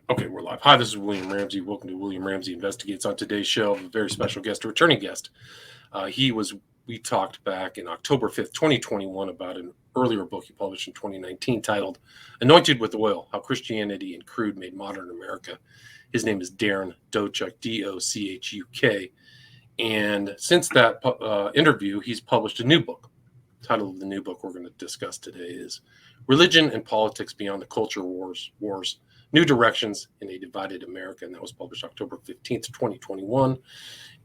Okay, we're live. Hi, this is William Ramsey. Welcome to William Ramsey Investigates. On today's show, a very special guest, a returning guest. We talked back in October 5th, 2021 about an earlier book he published in 2019 titled Anointed with Oil, How Christianity and Crude Made Modern America. His name is Darren Dochuk, Dochuk. And since that interview, he's published a new book. The title of the new book we're going to discuss today is Religion and Politics Beyond the Culture Wars, New Directions in a Divided America, and that was published October 15th, 2021.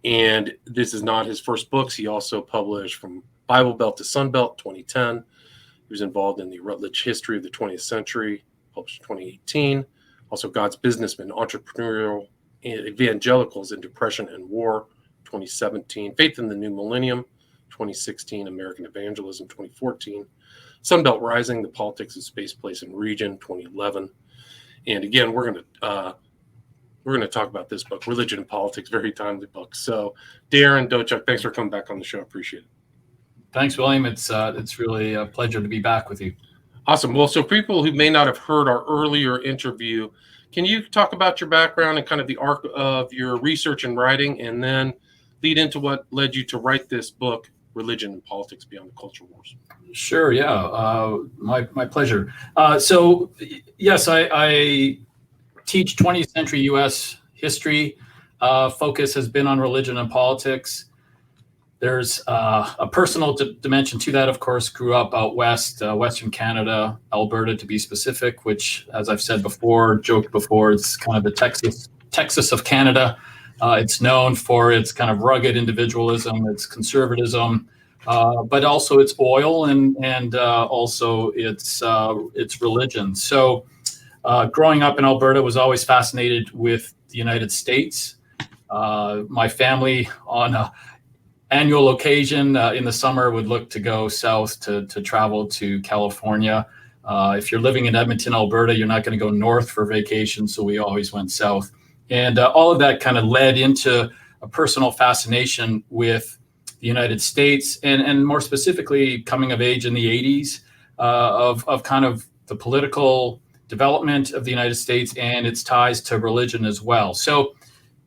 And this is not his first books. He also published From Bible Belt to Sun Belt, 2010. He was involved in the Rutledge History of the 20th Century, published in 2018. Also God's Businessmen, Entrepreneurial Evangelicals in Depression and War, 2017. Faith in the New Millennium, 2016. American Evangelism, 2014. Sun Belt Rising, The Politics of Space, Place, and Region, 2011. And again, we're going to talk about this book, Religion and Politics, very timely book. So, Darren Dochuk, thanks for coming back on the show. Appreciate it. Thanks, William. It's really a pleasure to be back with you. Awesome. Well, so people who may not have heard our earlier interview, can you talk about your background and kind of the arc of your research and writing, and then lead into what led you to write this book, Religion and Politics Beyond the Culture Wars? Sure. Yeah. My pleasure. So, yes, I teach 20th century U.S. history. Focus has been on religion and politics. There's a personal dimension to that, of course. Grew up out west, Western Canada, Alberta to be specific, which, as I've said before, joked before, it's kind of the Texas of Canada. It's known for its kind of rugged individualism, its conservatism, but also its oil and also its religion. So growing up in Alberta, was always fascinated with the United States. My family, on an annual occasion in the summer, would look to go south to travel to California. If you're living in Edmonton, Alberta, you're not going to go north for vacation, so we always went south. And all of that kind of led into a personal fascination with the United States, and more specifically, coming of age in the 80s, of kind of the political development of the United States and its ties to religion as well. So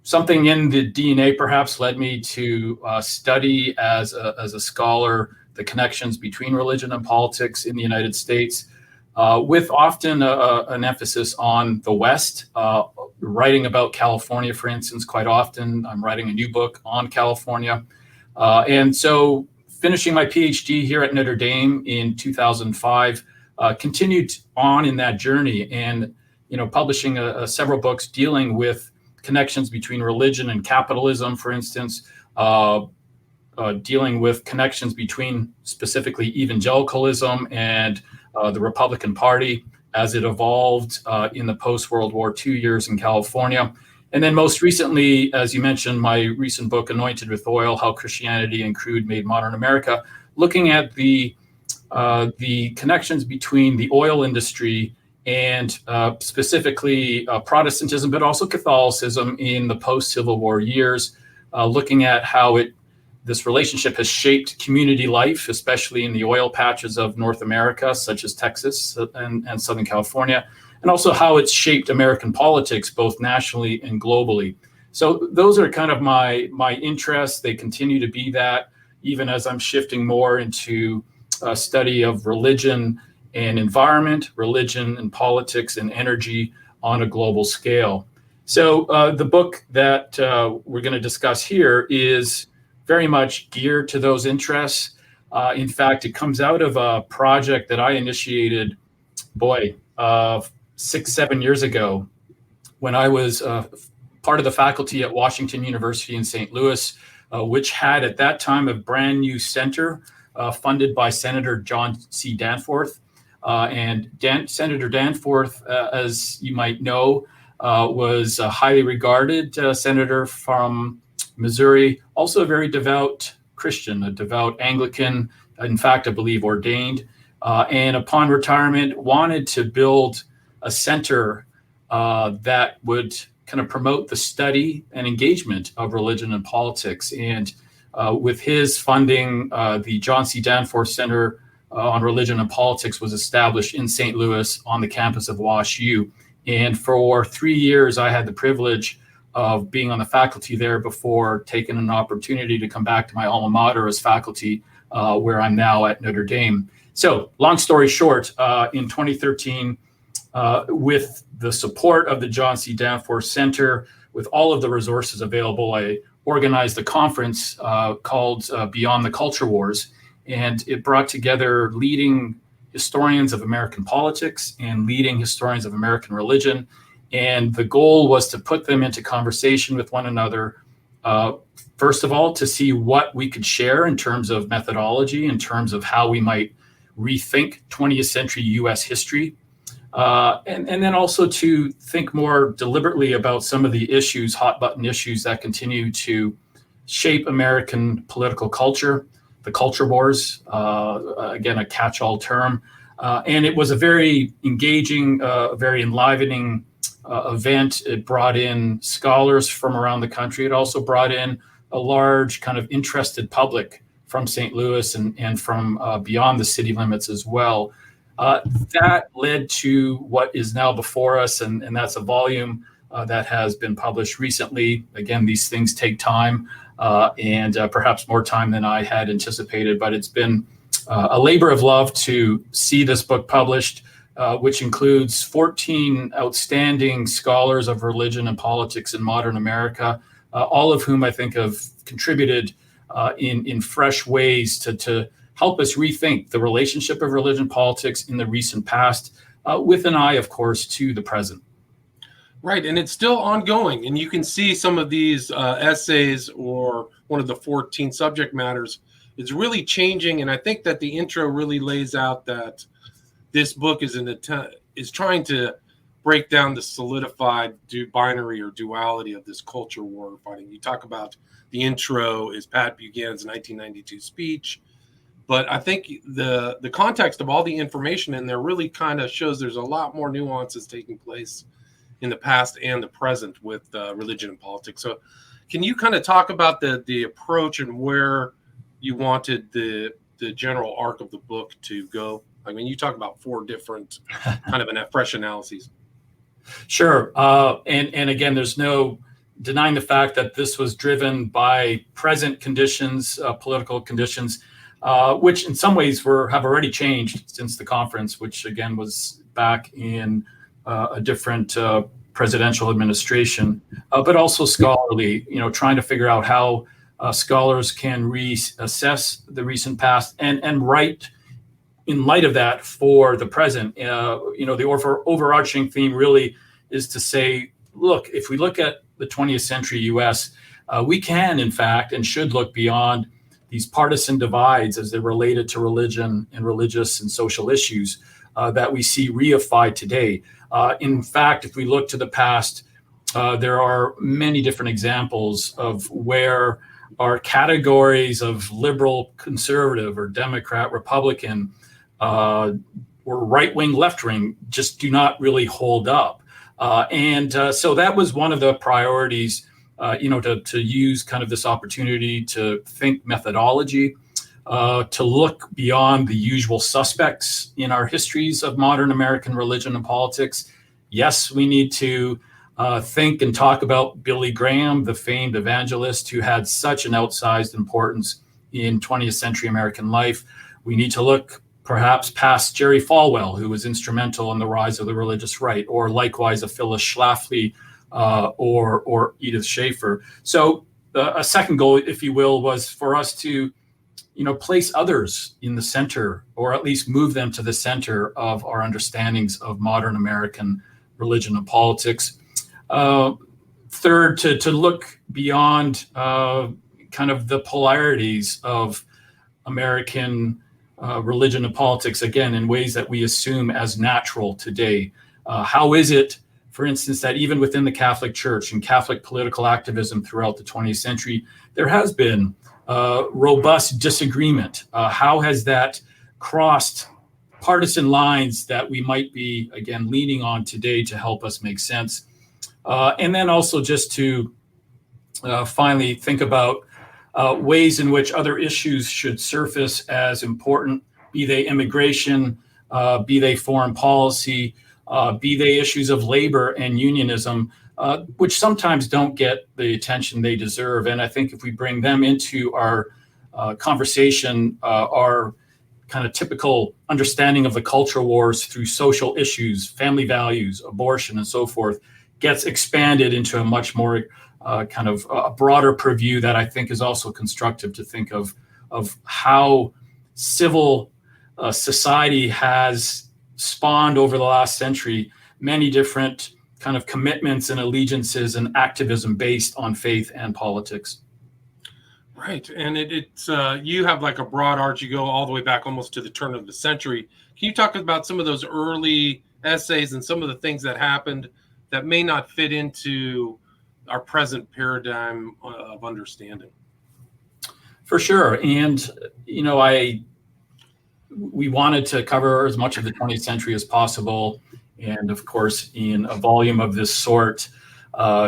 something in the DNA perhaps led me to study as a scholar the connections between religion and politics in the United States, with often an emphasis on the West. Writing about California, for instance, quite often. I'm writing a new book on California. And so finishing my PhD here at Notre Dame in 2005, continued on in that journey and, publishing several books dealing with connections between religion and capitalism, for instance, dealing with connections between specifically evangelicalism and the Republican Party as it evolved in the post-World War II years in California. And then most recently, as you mentioned, my recent book, Anointed with Oil, How Christianity and Crude Made Modern America, looking at the connections between the oil industry and specifically Protestantism, but also Catholicism in the post-Civil War years, looking at how this relationship has shaped community life, especially in the oil patches of North America, such as Texas and Southern California, and also how it's shaped American politics, both nationally and globally. So those are kind of my interests. They continue to be that, even as I'm shifting more into a study of religion and environment, religion and politics and energy on a global scale. So the book that we're going to discuss here is very much geared to those interests. In fact, it comes out of a project that I initiated, 6-7 years ago, when I was part of the faculty at Washington University in St. Louis, which had at that time a brand new center funded by Senator John C. Danforth. Senator Danforth, as you might know, was a highly regarded senator from Missouri, also a very devout Christian, a devout Anglican, in fact, I believe ordained, and upon retirement wanted to build a center that would kind of promote the study and engagement of religion and politics. And with his funding, the John C. Danforth Center on Religion and Politics was established in St. Louis on the campus of WashU. And for 3 years, I had the privilege of being on the faculty there before taking an opportunity to come back to my alma mater as faculty, where I'm now at Notre Dame. So long story short, in 2013, with the support of the John C. Danforth Center, with all of the resources available, I organized a conference called Beyond the Culture Wars, and it brought together leading historians of American politics and leading historians of American religion. And the goal was to put them into conversation with one another, first of all, to see what we could share in terms of methodology, in terms of how we might rethink 20th century US history, and then also to think more deliberately about some of the issues, hot button issues that continue to shape American political culture, the culture wars, again, a catch-all term. And it was a very engaging, very enlivening event. It brought in scholars from around the country. It also brought in a large kind of interested public from St. Louis and from beyond the city limits as well. That led to what is now before us, and that's a volume that has been published recently. Again, these things take time, and perhaps more time than I had anticipated, but it's been a labor of love to see this book published, which includes 14 outstanding scholars of religion and politics in modern America, all of whom I think have contributed in fresh ways to help us rethink the relationship of religion and politics in the recent past, with an eye, of course, to the present. Right, and it's still ongoing, and you can see some of these essays or one of the 14 subject matters is really changing, and I think that the intro really lays out that this book is trying to break down the solidified binary or duality of this culture war fighting. You talk about the intro is Pat Buchanan's 1992 speech, but I think the context of all the information in there really kind of shows there's a lot more nuances taking place in the past and the present with religion and politics. So can you kind of talk about the approach and where you wanted the general arc of the book to go? I mean, you talk about 4 different kind of fresh analyses. Sure. And again, there's no denying the fact that this was driven by present conditions, political conditions, which in some ways have already changed since the conference, which again was back in a different presidential administration, but also scholarly, trying to figure out how scholars can reassess the recent past and write in light of that for the present. The overarching theme really is to say, look, if we look at the 20th century US, we can, in fact, and should look beyond these partisan divides as they're related to religion and religious and social issues that we see reified today. In fact, if we look to the past, there are many different examples of where our categories of liberal, conservative, or Democrat, Republican, or right-wing, left-wing just do not really hold up. So that was one of the priorities, to use kind of this opportunity to think methodology, to look beyond the usual suspects in our histories of modern American religion and politics. Yes, we need to think and talk about Billy Graham, the famed evangelist who had such an outsized importance in 20th century American life. We need to look perhaps past Jerry Falwell, who was instrumental in the rise of the religious right, or likewise a Phyllis Schlafly or Edith Schaefer. So a second goal, if you will, was for us to place others in the center, or at least move them to the center of our understandings of modern American religion and politics. Third, to look beyond kind of the polarities of American religion and politics, again, in ways that we assume as natural today. How is it, for instance, that even within the Catholic Church and Catholic political activism throughout the 20th century, there has been robust disagreement? How has that crossed partisan lines that we might be, again, leaning on today to help us make sense? And then also just to finally think about ways in which other issues should surface as important, be they immigration, be they foreign policy, be they issues of labor and unionism, which sometimes don't get the attention they deserve. And I think if we bring them into our conversation, our kind of typical understanding of the culture wars through social issues, family values, abortion, and so forth, gets expanded into a much more kind of a broader purview that I think is also constructive to think of how civil society has spawned over the last century many different kind of commitments and allegiances and activism based on faith and politics. Right. And it's you have like a broad arch. You go all the way back almost to the turn of the century. Can you talk about some of those early essays and some of the things that happened that may not fit into our present paradigm of understanding? For sure. And, you know, we wanted to cover as much of the 20th century as possible. And of course, in a volume of this sort,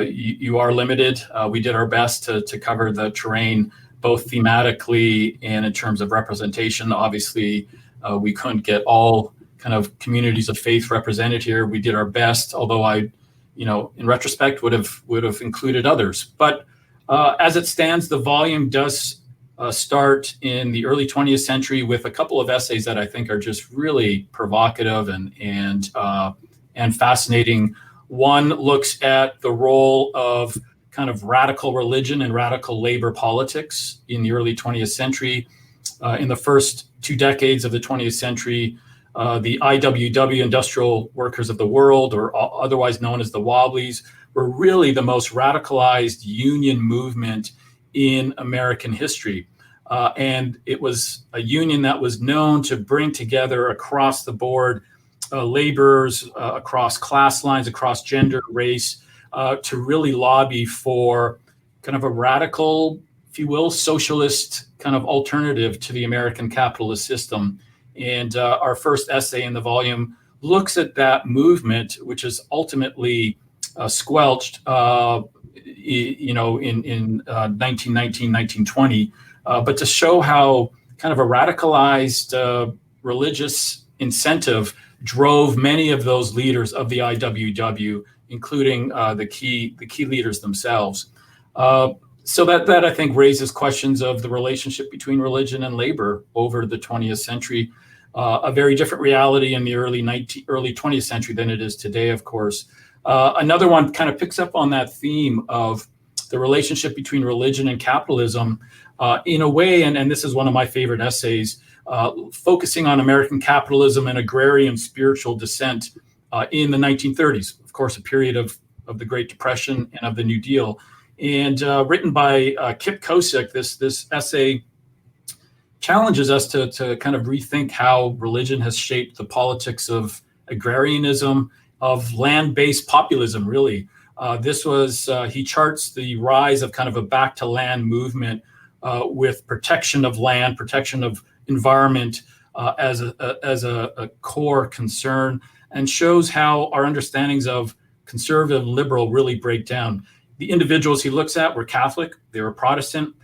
you are limited. We did our best to cover the terrain, both thematically and in terms of representation. Obviously, we couldn't get all kind of communities of faith represented here. We did our best, although in retrospect, would have included others. But as it stands, the volume does start in the early 20th century with a couple of essays that I think are just really provocative and fascinating. One looks at the role of kind of radical religion and radical labor politics in the early 20th century. In the first 2 decades of the 20th century, the IWW, Industrial Workers of the World, or otherwise known as the Wobblies, were really the most radicalized union movement in American history. And it was a union that was known to bring together across the board laborers across class lines, across gender, race, to really lobby for kind of a radical, if you will, socialist kind of alternative to the American capitalist system. And our first essay in the volume looks at that movement, which is ultimately squelched, in 1919, 1920, but to show how kind of a radicalized religious incentive drove many of those leaders of the IWW, including the key leaders themselves. So that I think raises questions of the relationship between religion and labor over the 20th century. A very different reality in the early 20th century than it is today, of course. Another one kind of picks up on that theme of the relationship between religion and capitalism in a way, and this is one of my favorite essays, focusing on American capitalism and agrarian spiritual descent in the 1930s, of course, a period of the Great Depression and of the New Deal. And written by Kip Kosick, this essay challenges us to kind of rethink how religion has shaped the politics of agrarianism, of land-based populism, really. He charts the rise of kind of a back to land movement with protection of land, protection of environment as a core concern, and shows how our understandings of conservative and liberal really break down. The individuals he looks at were Catholic, they were Protestant,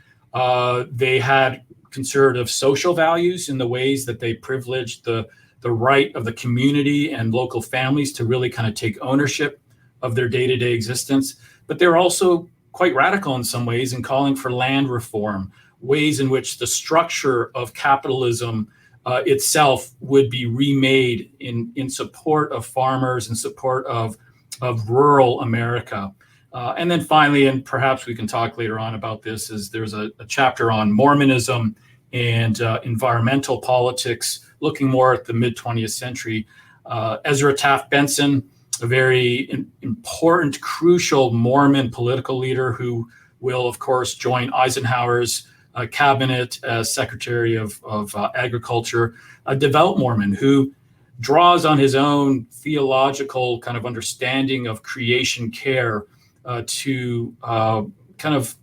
they had conservative social values in the ways that they privileged the right of the community and local families to really kind of take ownership of their day-to-day existence. But they're also quite radical in some ways in calling for land reform, ways in which the structure of capitalism itself would be remade in support of farmers, in support of rural America. And then finally, and perhaps we can talk later on about this, is there's a chapter on Mormonism and environmental politics, looking more at the mid-20th century. Ezra Taft Benson, a very important, crucial Mormon political leader who will, of course, join Eisenhower's cabinet as Secretary of Agriculture, a devout Mormon who draws on his own theological kind of understanding of creation care to kind of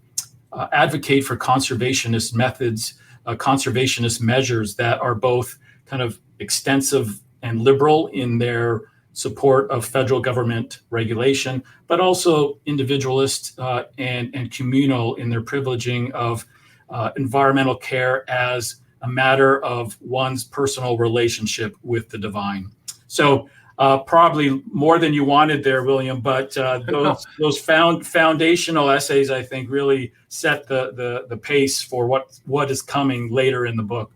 advocate for conservationist methods, conservationist measures that are both kind of extensive and liberal in their support of federal government regulation, but also individualist and communal in their privileging of environmental care as a matter of one's personal relationship with the divine. So Probably more than you wanted there, William. But those foundational essays, I think, really set the pace for what is coming later in the book.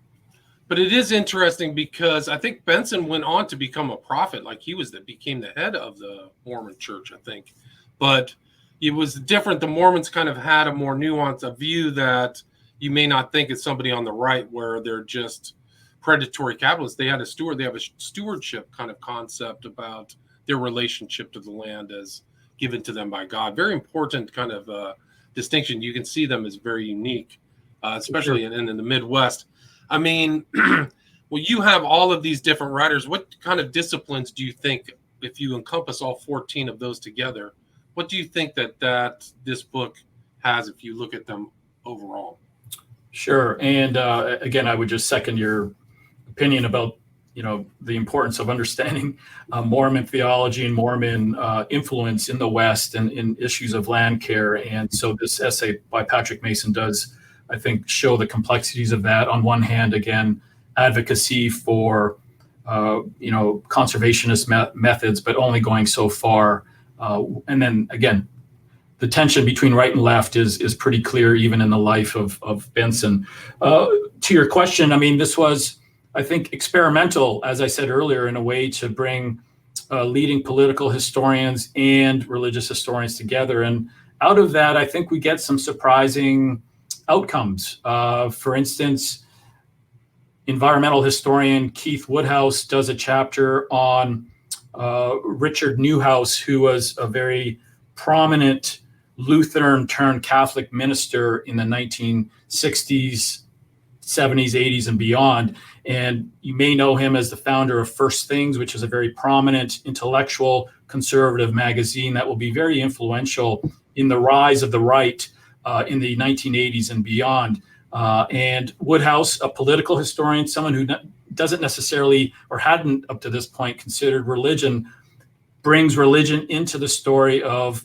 But it is interesting because I think Benson went on to become a prophet, like he became the head of the Mormon Church, I think. But it was different. The Mormons kind of had a more nuanced view that you may not think it's somebody on the right where they're just predatory capitalists. They have a stewardship kind of concept about their relationship to the land as given to them by God. Very important kind of distinction. You can see them as very unique, especially Sure. in the Midwest. I mean, well, you have all of these different writers. What kind of disciplines do you think, if you encompass all 14 of those together, what do you think that this book has if you look at them overall? Sure. And again, I would just second your opinion about the importance of understanding Mormon theology and Mormon influence in the West and in issues of land care. And so this essay by Patrick Mason does, I think, show the complexities of that. On one hand, again, advocacy for conservationist methods, but only going so far. And then again, the tension between right and left is pretty clear even in the life of Benson. To your question, I mean, this was, I think, experimental, as I said earlier, in a way to bring leading political historians and religious historians together. And out of that, I think we get some surprising outcomes. For instance, environmental historian Keith Woodhouse does a chapter on Richard Newhouse, who was a very prominent Lutheran turned Catholic minister in the 1960s, 70s, 80s, and beyond. And you may know him as the founder of First Things, which is a very prominent intellectual conservative magazine that will be very influential in the rise of the right in the 1980s and beyond. And Woodhouse, a political historian, someone who doesn't necessarily or hadn't up to this point considered religion, brings religion into the story of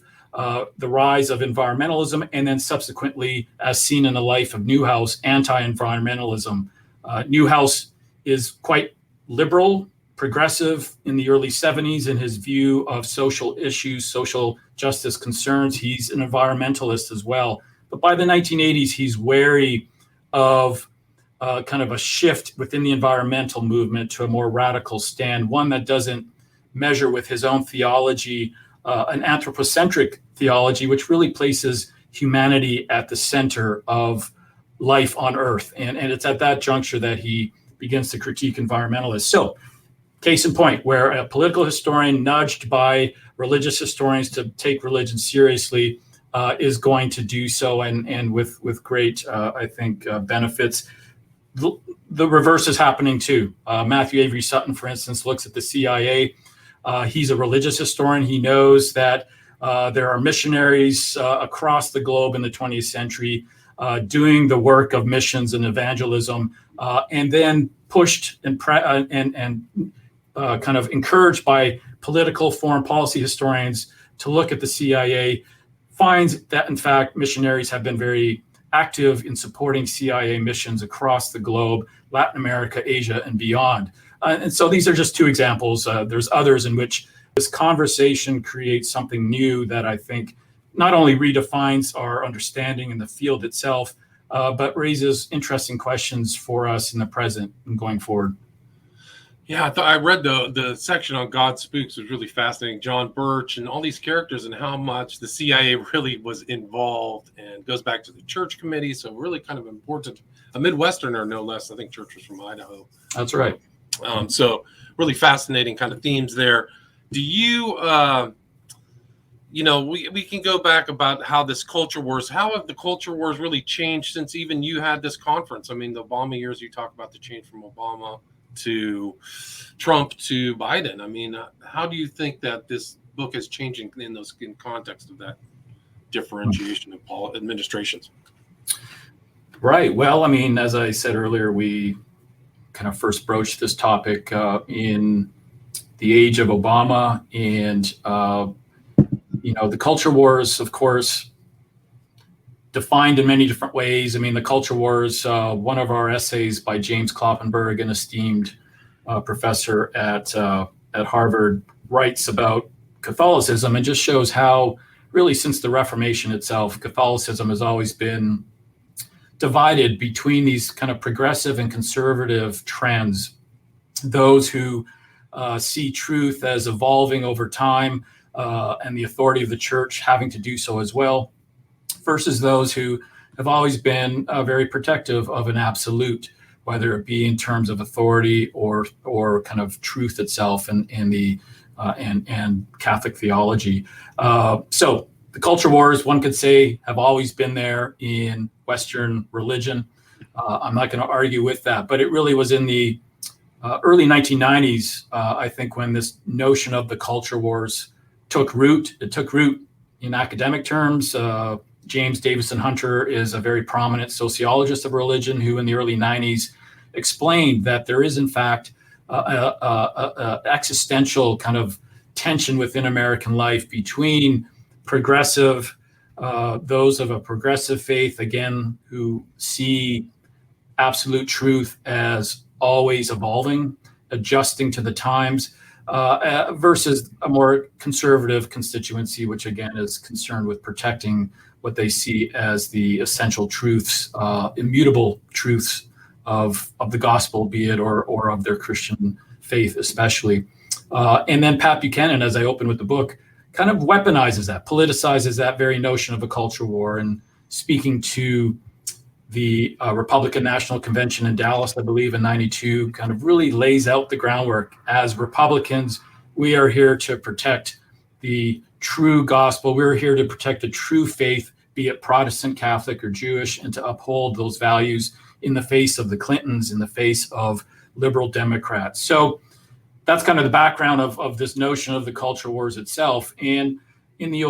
the rise of environmentalism, and then subsequently, as seen in the life of Newhouse, anti-environmentalism. Newhouse is quite liberal, progressive in the early 70s in his view of social issues, social justice concerns. He's an environmentalist as well. But by the 1980s, he's wary of kind of a shift within the environmental movement to a more radical stand, one that doesn't measure with his own theology, an anthropocentric theology, which really places humanity at the center of life on Earth. And it's at that juncture that he begins to critique environmentalists. So, case in point, where a political historian nudged by religious historians to take religion seriously is going to do so, and with great, I think, benefits. The reverse is happening too. Matthew Avery Sutton, for instance, looks at the CIA. He's a religious historian. He knows that there are missionaries across the globe in the 20th century doing the work of missions and evangelism, and then pushed and kind of encouraged by political foreign policy historians to look at the CIA, finds that, in fact, missionaries have been very active in supporting CIA missions across the globe, Latin America, Asia, and beyond. And so these are just two examples. There's others in which this conversation creates something new that I think not only redefines our understanding in the field itself, but raises interesting questions for us in the present and going forward. Yeah, I read the section on God Spooks was really fascinating. John Birch and all these characters and how much the CIA really was involved, and goes back to the church committee. So really kind of important. A Midwesterner, no less. I think Church was from Idaho. That's right. So really fascinating kind of themes there. Do you, we can go back about how this culture wars, how have the culture wars really changed since even you had this conference? I mean, the Obama years, you talk about the change from Obama to Trump to Biden. I mean, how do you think that this book is changing in context of that differentiation of administrations? Right. Well, I mean, as I said earlier, we kind of first broached this topic in the age of Obama, and the culture wars, of course, defined in many different ways. I mean, the culture wars, one of our essays by James Kloppenberg, an esteemed professor at at Harvard writes about Catholicism and just shows how really since the Reformation itself, Catholicism has always been divided between these kind of progressive and conservative trends. Those who see truth as evolving over time and the authority of the church having to do so as well, versus those who have always been very protective of an absolute, whether it be in terms of authority or kind of truth itself and Catholic theology. So the culture wars, one could say, have always been there in Western religion. I'm not going to argue with that, but it really was in the early 1990s, I think, when this notion of the culture wars took root. It took root in academic terms. James Davison Hunter is a very prominent sociologist of religion who in the early 90s explained that there is in fact a existential kind of tension within American life between progressive, those of a progressive faith, again, who see absolute truth as always evolving, adjusting to the times, versus a more conservative constituency, which again is concerned with protecting what they see as the essential truths, immutable truths of the gospel, be it or of their Christian faith, especially. And then Pat Buchanan, as I open with the book, kind of weaponizes that, politicizes that very notion of a culture war, and speaking to the Republican National Convention in Dallas, I believe in '92, kind of really lays out the groundwork. As Republicans, we are here to protect the true gospel. We're here to protect the true faith, be it Protestant, Catholic, or Jewish, and to uphold those values in the face of the Clintons, in the face of liberal Democrats. So that's kind of the background of this notion of the culture wars itself. And in the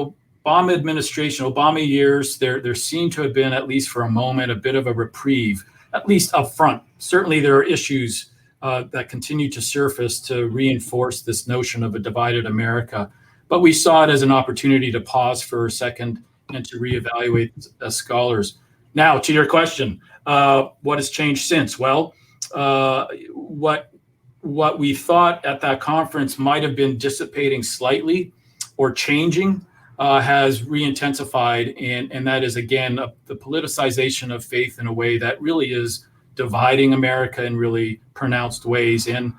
Obama administration, Obama years, there seemed to have been, at least for a moment, a bit of a reprieve, at least up front. Certainly there are issues that continue to surface to reinforce this notion of a divided America. But we saw it as an opportunity to pause for a second and to reevaluate as scholars. Now, to your question, what has changed since? Well, what we thought at that conference might have been dissipating slightly or changing has re-intensified, and that is, again, the politicization of faith in a way that really is dividing America in really pronounced ways. And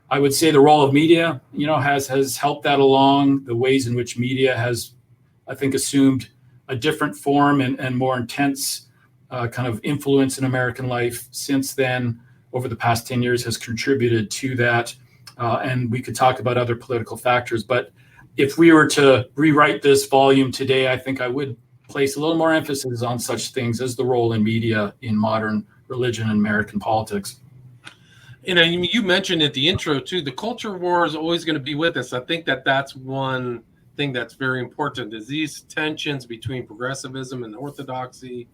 I would say the role of media, has helped that along. The ways in which media has, I think, assumed a different form and more intense kind of influence in American life since then, over the past 10 years, has contributed to that. And we could talk about other political factors, but if we were to rewrite this volume today, I think I would place a little more emphasis on such things as the role in media in modern religion and American politics. You mentioned at the intro too, the culture war is always going to be with us. I think that's one thing that's very important, is these tensions between progressivism and orthodoxy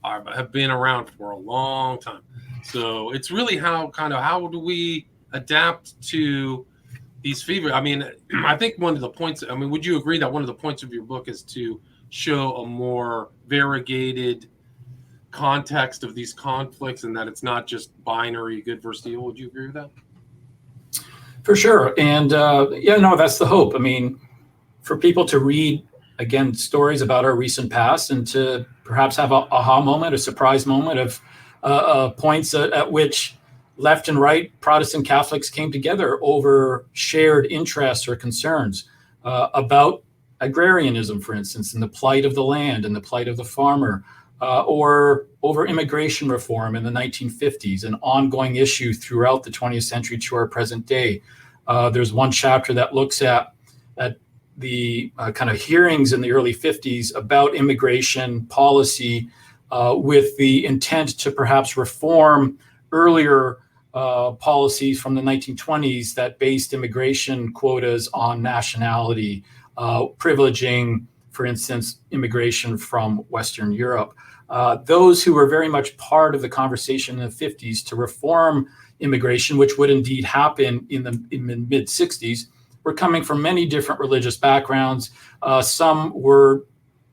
have been around for a long time. So it's really how do we adapt to these fever? I think one of the points, would you agree that one of the points of your book is to show a more variegated context of these conflicts and that it's not just binary good versus evil? Would you agree with that? For sure. And that's the hope. For people to read, again, stories about our recent past and to perhaps have a aha moment, a surprise moment of points at which left and right Protestant Catholics came together over shared interests or concerns about agrarianism, for instance, and the plight of the land and the plight of the farmer, or over immigration reform in the 1950s, an ongoing issue throughout the 20th century to our present day. There's one chapter that looks at the kind of hearings in the early 50s about immigration policy with the intent to perhaps reform earlier policies from the 1920s that based immigration quotas on nationality, privileging, for instance, immigration from Western Europe. Those who were very much part of the conversation in the 50s to reform immigration, which would indeed happen in the mid 60s, were coming from many different religious backgrounds. Some were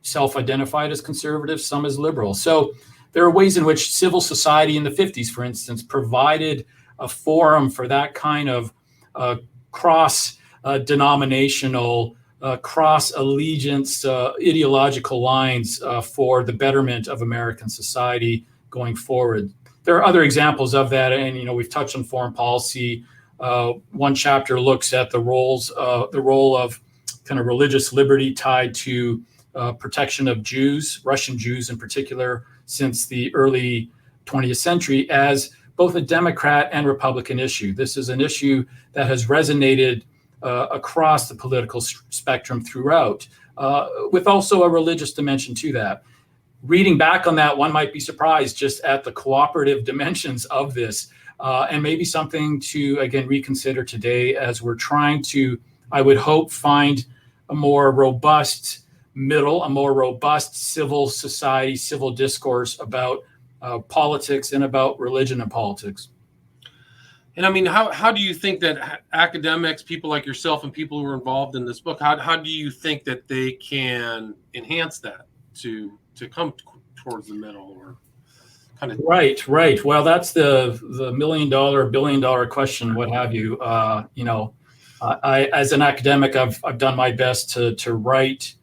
self-identified as conservative, some as liberal. So there are ways in which civil society in the 50s, for instance, provided a forum for that kind of cross denominational, cross allegiance, ideological lines for the betterment of American society going forward. There are other examples of that, and we've touched on foreign policy. One chapter looks at the role of kind of religious liberty tied to protection of Jews, Russian Jews in particular, since the early 20th century, as both a Democrat and Republican issue. This is an issue that has resonated across the political spectrum throughout, with also a religious dimension to that. Reading back on that, one might be surprised just at the cooperative dimensions of this, and maybe something to, again, reconsider today as we're trying to, I would hope, find a more robust middle, a more robust civil society, civil discourse about politics and about religion and politics. And I mean, how do you think that academics, people like yourself and people who are involved in this book, how do you think that they can enhance that to come towards the middle, or kind of? Right. Well, that's the $1 million, $1 billion question, what have you. I, as an academic, I've done my best to write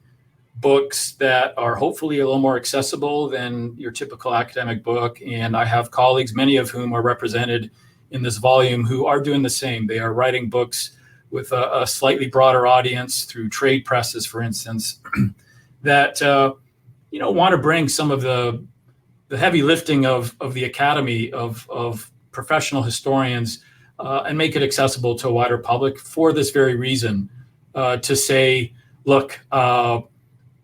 books that are hopefully a little more accessible than your typical academic book. And I have colleagues, many of whom are represented in this volume, who are doing the same. They are writing books with a slightly broader audience through trade presses, for instance, that want to bring some of the heavy lifting of the academy of professional historians and make it accessible to a wider public for this very reason, to say, look,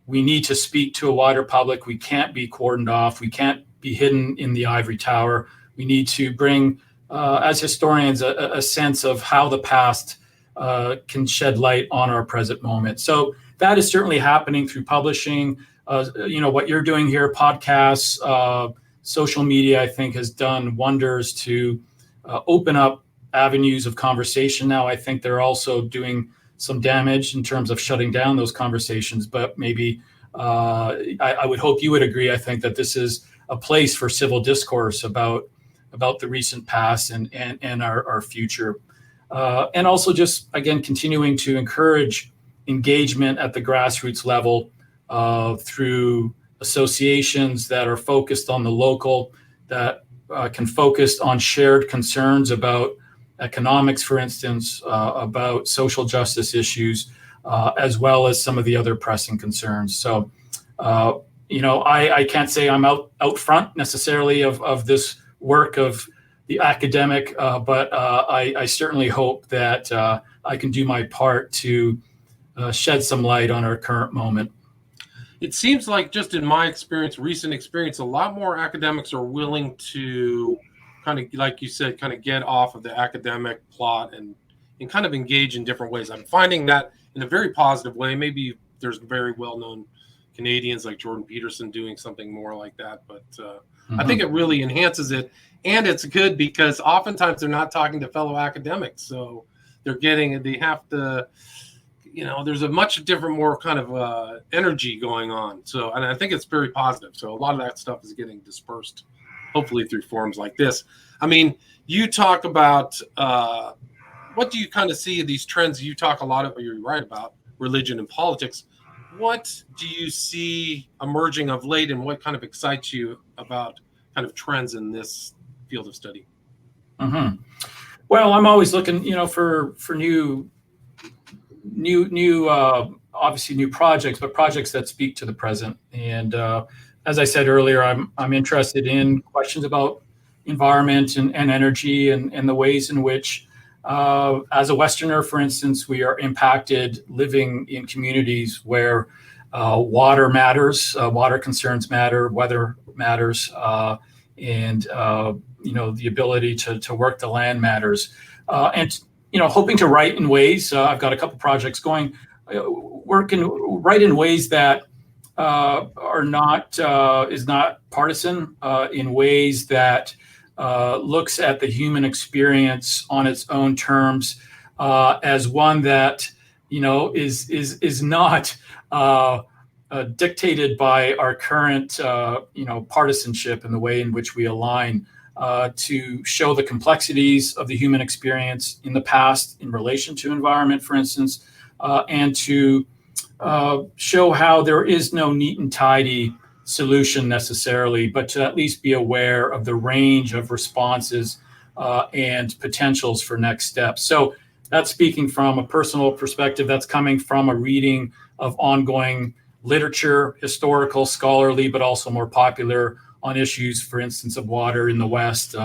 we need to speak to a wider public. We can't be cordoned off. We can't be hidden in the ivory tower. We need to bring, as historians, a sense of how the past can shed light on our present moment. So that is certainly happening through publishing. What you're doing here, podcasts, social media, I think has done wonders to open up avenues of conversation. Now, I think they're also doing some damage in terms of shutting down those conversations, but maybe I would hope you would agree. I think that this is a place for civil discourse about the recent past and our future. And also just, again, continuing to encourage engagement at the grassroots level through associations that are focused on the local, that can focus on shared concerns about economics, for instance, about social justice issues, as well as some of the other pressing concerns. So, I can't say I'm out front necessarily of this work of the academic, but I certainly hope that I can do my part to shed some light on our current moment. It seems like, just in my experience, recent experience, a lot more academics are willing to kind of, like you said, kind of get off of the academic plot and kind of engage in different ways. I'm finding that in a very positive way. Maybe there's very well-known Canadians like Jordan Peterson doing something more like that, but I think it really enhances it. And it's good because oftentimes they're not talking to fellow academics. So they have to, there's a much different, more kind of energy going on. So, and I think it's very positive. So a lot of that stuff is getting dispersed, hopefully through forums like this. I mean, you talk about, what do you kind of see in these trends? You talk a lot of, you're right, about religion and politics. What do you see emerging of late, and what kind of excites you about kind of trends in this field of study? Mm-hmm. Well, I'm always looking, for new, obviously new projects, but projects that speak to the present. And as I said earlier, I'm interested in questions about environment and energy and the ways in which, as a Westerner, for instance, we are impacted living in communities where water matters, water concerns matter, weather matters, and the ability to work the land matters. And hoping to write in ways, I've got a couple projects going, write in ways that is not partisan, in ways that looks at the human experience on its own terms, as one that is not dictated by our current partisanship and the way in which we align to show the complexities of the human experience in the past in relation to environment, for instance, and to show how there is no neat and tidy solution necessarily, but to at least be aware of the range of responses and potentials for next steps. So that's speaking from a personal perspective. That's coming from a reading of ongoing literature, historical, scholarly, but also more popular on issues, for instance, of water in the West,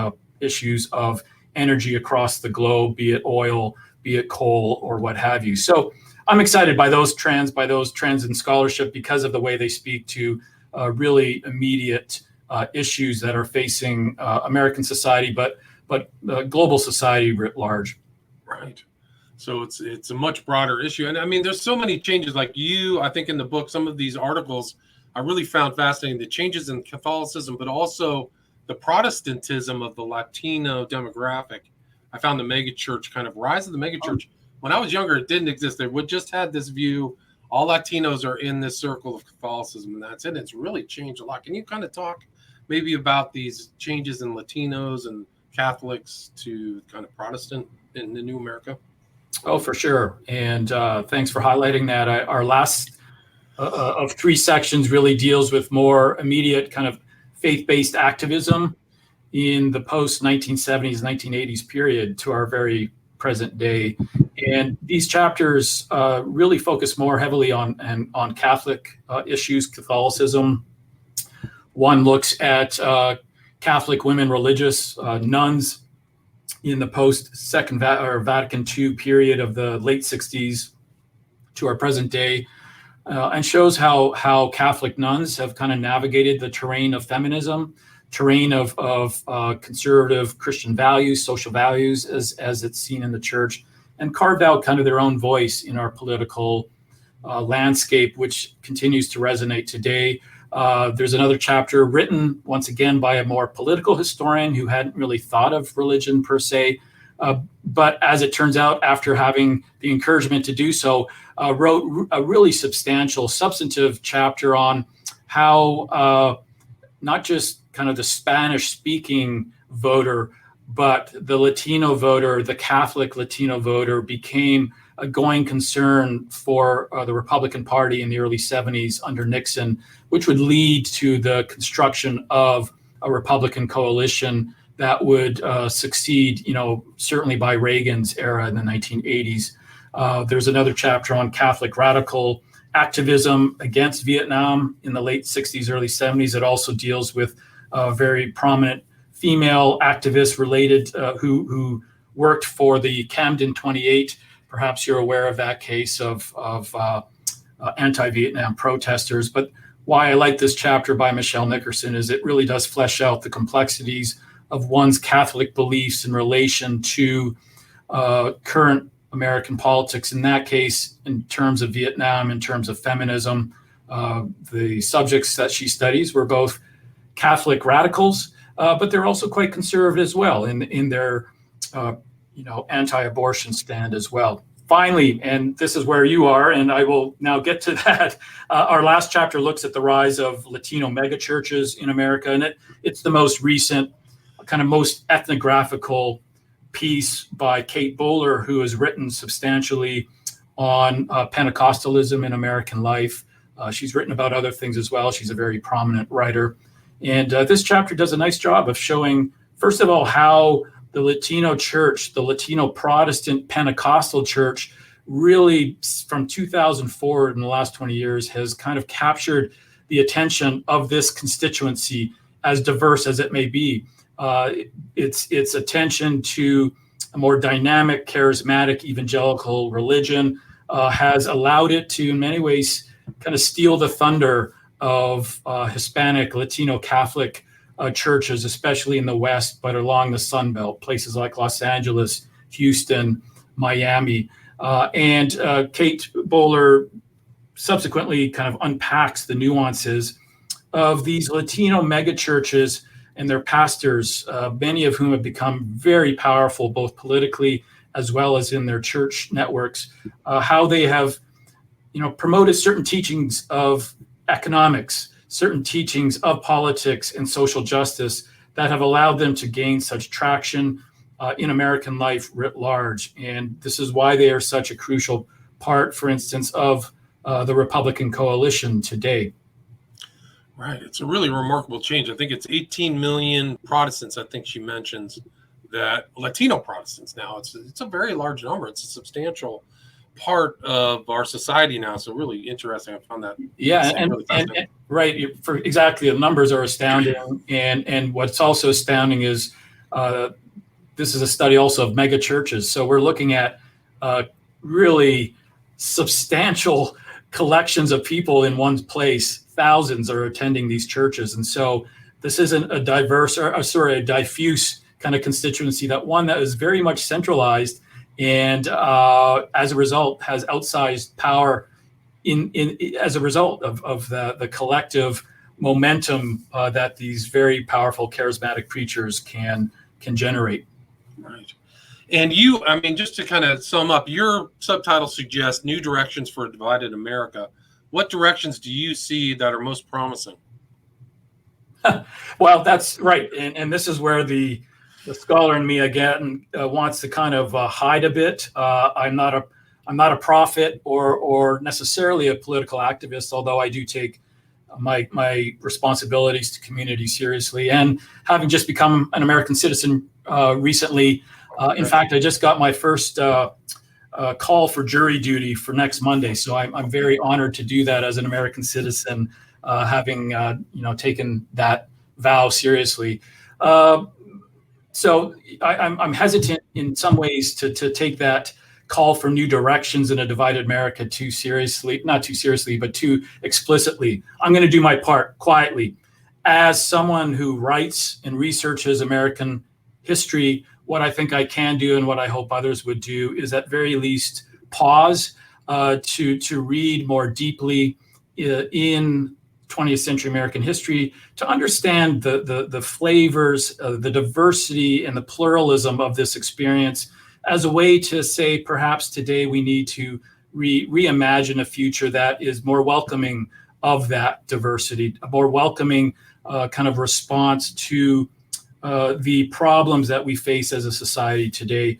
issues of energy across the globe, be it oil, be it coal, or what have you. So I'm excited by those trends in scholarship because of the way they speak to really immediate issues that are facing American society, but global society writ large. Right. So it's a much broader issue. And I mean, there's so many changes. Like I think in the book, some of these articles I really found fascinating, the changes in Catholicism, but also the Protestantism of the Latino demographic. I found the megachurch kind of rise of the megachurch. When I was younger, it didn't exist. They would just had this view, all Latinos are in this circle of Catholicism, and that's it. It's really changed a lot. Can you kind of talk maybe about these changes in Latinos and Catholics to kind of Protestant in the new America? Oh, for sure. And thanks for highlighting that. Our last of three sections really deals with more immediate kind of faith-based activism in the post-1970s, 1980s period to our very present day. And these chapters really focus more heavily on Catholic issues, Catholicism. One looks at Catholic women religious, nuns in the post-Second Vatican II period of the late 60s to our present day, and shows how Catholic nuns have kind of navigated the terrain of feminism, terrain of conservative Christian values, social values as it's seen in the church, and carved out kind of their own voice in our political landscape, which continues to resonate today. There's another chapter written once again by a more political historian who hadn't really thought of religion per se, but as it turns out, after having the encouragement to do so, wrote a really substantial, substantive chapter on how not just kind of the Spanish-speaking voter, but the Latino voter, the Catholic Latino voter, became a going concern for the Republican Party in the early 70s under Nixon, which would lead to the construction of a Republican coalition that would succeed, certainly by Reagan's era in the 1980s. There's another chapter on Catholic radical activism against Vietnam in the late 60s, early 70s. It also deals with very prominent female activists related who worked for the Camden 28. Perhaps you're aware of that case of anti-Vietnam protesters. But why I like this chapter by Michelle Nickerson is it really does flesh out the complexities of one's Catholic beliefs in relation to current American politics. In that case, in terms of Vietnam, in terms of feminism, the subjects that she studies were both Catholic radicals, but they're also quite conservative as well in their anti-abortion stand as well. Finally, and this is where you are, and I will now get to that, our last chapter looks at the rise of Latino megachurches in America, and it's the most recent, kind of most ethnographical piece by Kate Bowler, who has written substantially on Pentecostalism in American life. She's written about other things as well. She's a very prominent writer. And this chapter does a nice job of showing, first of all, how the Latino church, the Latino Protestant Pentecostal church, really from 2004 in the last 20 years has kind of captured the attention of this constituency, as diverse as it may be. Its attention to a more dynamic, charismatic, evangelical religion has allowed it to, in many ways, kind of steal the thunder of Hispanic, Latino, Catholic churches, especially in the West, but along the Sun Belt, places like Los Angeles, Houston, Miami. And Kate Bowler subsequently kind of unpacks the nuances of these Latino megachurches and their pastors, many of whom have become very powerful, both politically as well as in their church networks, how they have, promoted certain teachings of economics, certain teachings of politics and social justice that have allowed them to gain such traction in American life writ large. And this is why they are such a crucial part, for instance, of the Republican coalition today. Right. It's a really remarkable change. I think it's 18 million Protestants, I think she mentions, that Latino Protestants now. It's a very large number. It's a substantial part of our society now. So really interesting. I found that. Yeah, really and right, for exactly, the numbers are astounding. And what's also astounding is this is a study also of mega churches. So we're looking at really substantial collections of people in one place. Thousands are attending these churches. And so this isn't a a diffuse kind of constituency, that is very much centralized, and as a result has outsized power as a result of the collective momentum that these very powerful charismatic preachers can generate. Right. And you, I mean, just to kind of sum up, your subtitle suggests New Directions for a Divided America. What directions do you see that are most promising? Well, that's right. And this is where the scholar in me again wants to kind of hide a bit. I'm not a prophet or necessarily a political activist, although I do take my responsibilities to community seriously. And having just become an American citizen recently, in fact, I just got my first call for jury duty for next Monday. So I'm very honored to do that as an American citizen, having taken that vow seriously. So I'm hesitant in some ways to take that call for new directions in a divided America too seriously, not too seriously, but too explicitly. I'm going to do my part quietly. As someone who writes and researches American history, what I think I can do and what I hope others would do is at very least pause to read more deeply in 20th century American history, to understand the flavors, the diversity and the pluralism of this experience, as a way to say perhaps today we need to reimagine a future that is more welcoming of that diversity, a more welcoming kind of response to the problems that we face as a society today.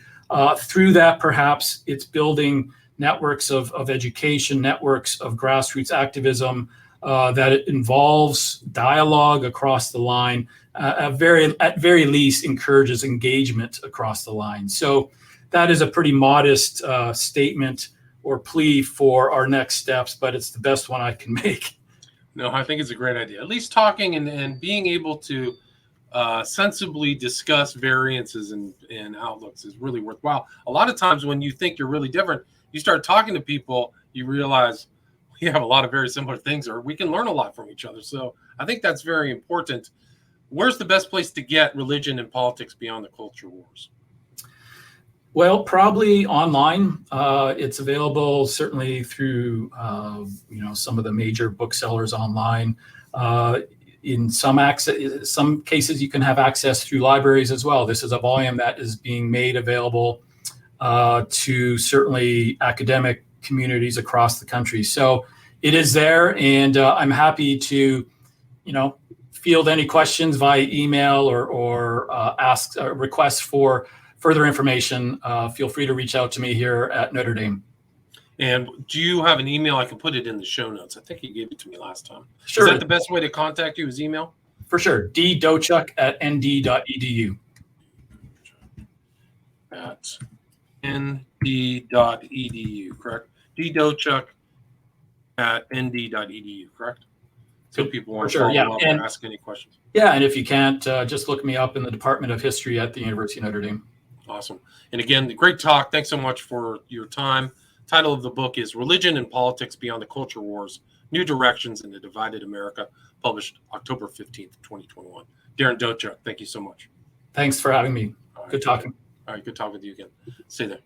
Through that, perhaps it's building networks of education, networks of grassroots activism that it involves dialogue across the line, at very least encourages engagement across the line. So that is a pretty modest statement or plea for our next steps, but it's the best one I can make. No, I think it's a great idea. At least talking and being able to sensibly discuss variances and outlooks is really worthwhile. A lot of times when you think you're really different, you start talking to people, you realize we have a lot of very similar things, or we can learn a lot from each other. So I think that's very important. Where's the best place to get Religion and Politics Beyond the Culture Wars? Well, probably online. It's available certainly through some of the major booksellers online. In some cases, you can have access through libraries as well. This is a volume that is being made available to certainly academic communities across the country. So it is there, and I'm happy to, field any questions via email or ask requests for further information. Feel free to reach out to me here at Notre Dame. And do you have an email? I can put it in the show notes. I think you gave it to me last time. Sure. Is that the best way to contact you, is email? For sure. ddochuk@nd.edu. At nd.edu, correct? ddochuk@nd.edu, correct? So people want to follow up or ask any questions. Yeah, and if you can't, just look me up in the Department of History at the University of Notre Dame. Awesome. And again, great talk. Thanks so much for your time. Title of the book is Religion and Politics Beyond the Culture Wars, New Directions in a Divided America, published October 15th, 2021. Darren Dochuk, thank you so much. Thanks for having me. Good talking. All right, good talking with you again. Stay there.